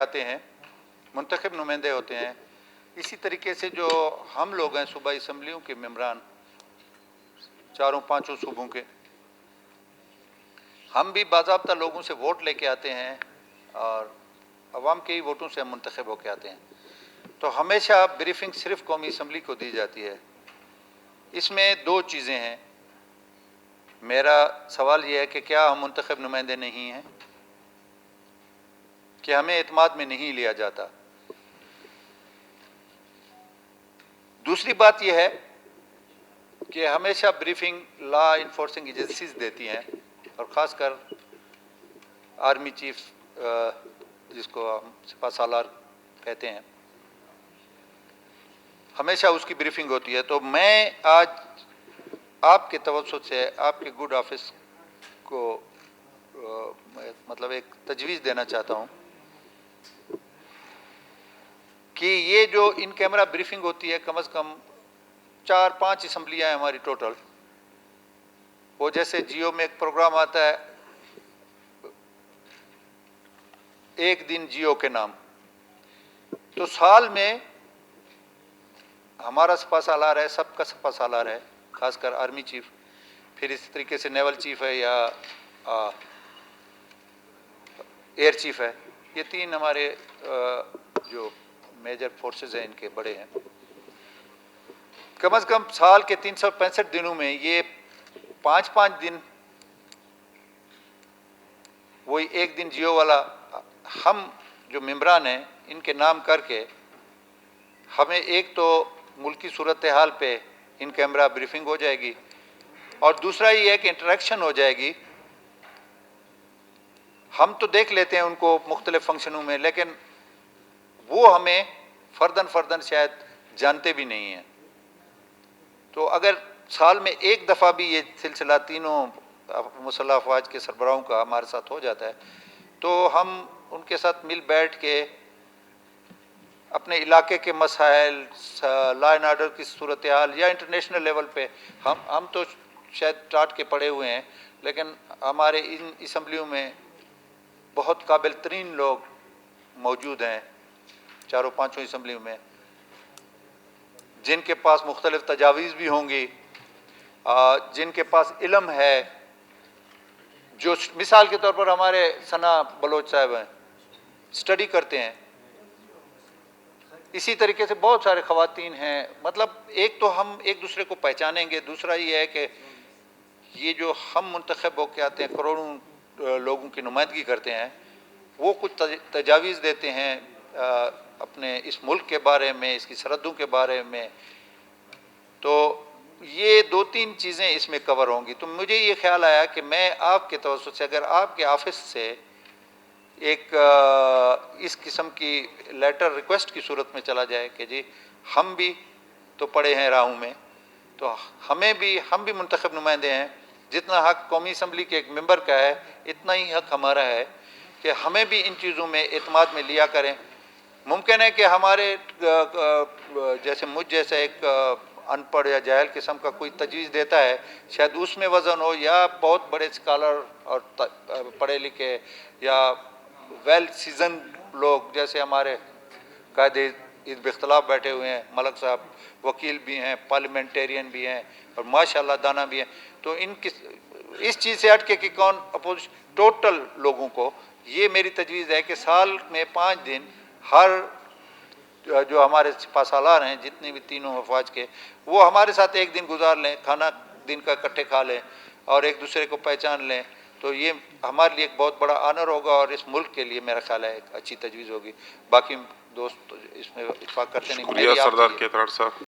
आते हैं, मुंतखब नुमाइंदे होते हैं। इसी तरीके से जो हम लोग हैं सूबाई असम्बलियों के मेंबरान, चारों पांचों सूबों के, हम भी बाज़ाब्ता लोगों से वोट लेके आते हैं और अवाम के ही वोटों से हम मुंतखब होके आते हैं। तो हमेशा ब्रीफिंग सिर्फ कौमी असम्बली को दी जाती है। इसमें दो चीज़ें हैं। मेरा सवाल यह है कि क्या हम मुंतखब नुमाइंदे नहीं हैं, कि हमें एतमाद में नहीं लिया जाता। दूसरी बात यह है कि हमेशा ब्रीफिंग लॉ इन्फोर्सिंग एजेंसीज देती हैं, और ख़ासकर आर्मी चीफ जिसको हम सिपा सालार कहते हैं, हमेशा उसकी ब्रीफिंग होती है। तो मैं आज आपके तवज्जुह से आपके गुड ऑफिस को मतलब एक तजवीज़ देना चाहता हूँ कि ये जो इन कैमरा ब्रीफिंग होती है, कम से कम 4-5 असम्बलियाँ हैं हमारी टोटल। वो जैसे जियो में एक प्रोग्राम आता है, एक दिन जियो के नाम, तो साल में हमारा सपा सालार है, सबका सपा सालार है, खासकर आर्मी चीफ, फिर इस तरीके से नेवल चीफ है या एयर चीफ है। ये तीन हमारे जो मेजर फोर्सेस हैं इनके बड़े हैं। कम से कम साल के 365 दिनों में ये 5-5 दिन, वही एक दिन जियो वाला, हम जो मेंबरान हैं इनके नाम करके हमें एक तो मुल्की सूरत हाल पे इन कैमरा ब्रीफिंग हो जाएगी, और दूसरा ये है कि इंटरेक्शन हो जाएगी। हम तो देख लेते हैं उनको मुख्तलिफ फंक्शनों में, लेकिन वो हमें फ़र्दन शायद जानते भी नहीं हैं। तो अगर साल में एक दफ़ा भी ये सिलसिला तीनों मुसल्लह अफवाज के सरबराहों का हमारे साथ हो जाता है, तो हम उनके साथ मिल बैठ के अपने इलाके के मसाइल, लॉ एंड ऑर्डर की सूरत हाल, या इंटरनेशनल लेवल पे, हम तो शायद टाट के पड़े हुए हैं, लेकिन हमारे इन असम्बलियों में बहुत काबिल तरीन लोग मौजूद हैं, चारों पाँचों असम्बलियों में, जिनके पास मुख्तलिफ तजावीज़ भी होंगी, जिनके पास इल्म है, जो मिसाल के तौर पर हमारे सना बलोच साहब हैं, स्टडी करते हैं। इसी तरीके से बहुत सारे ख़वातीन हैं। मतलब एक तो हम एक दूसरे को पहचानेंगे, दूसरा ये है कि ये जो हम मुंतखब होकर आते हैं, करोड़ों लोगों की नुमाइंदगी करते हैं, वो कुछ तजावीज़ देते हैं अपने इस मुल्क के बारे में, इसकी सरहदों के बारे में। तो ये 2-3 चीज़ें इसमें कवर होंगी। तो मुझे ये ख्याल आया कि मैं आपके तवज्जुह से, अगर आपके ऑफिस से एक इस किस्म की लेटर रिक्वेस्ट की सूरत में चला जाए कि जी हम भी तो पड़े हैं राहों में, तो हम भी मुंतखब नुमाइंदे हैं, जितना हक कौमी असम्बली के एक मेंबर का है इतना ही हक हमारा है कि हमें भी इन चीज़ों में एतमाद में लिया करें। मुमकिन है कि हमारे जैसे मुझ जैसा एक अनपढ़ या जाहिल किस्म का कोई तजवीज़ देता है, शायद उसमें वज़न हो, या बहुत बड़े स्कॉलर और पढ़े लिखे या वेल सीजन लोग जैसे हमारे कायदे इस इख्तलाफ बैठे हुए हैं, मलक साहब वकील भी हैं, पार्लियामेंटेरियन भी हैं, और माशाल्लाह दाना भी हैं। तो इस चीज़ से हट के कि कौन अपोजिशन, टोटल लोगों को ये मेरी तजवीज़ है कि साल में 5 दिन हर जो हमारे सिपा सालार हैं, जितने भी तीनों अफवाज के, वो हमारे साथ एक दिन गुजार लें, खाना दिन का इकट्ठे खा लें और एक दूसरे को पहचान लें। तो ये हमारे लिए एक बहुत बड़ा ऑनर होगा, और इस मुल्क के लिए मेरा ख्याल है एक अच्छी तजवीज़ होगी। बाकी दोस्त इसमें इत्फाक करते नहीं। शुक्रिया सरदार केतराड़ साहब।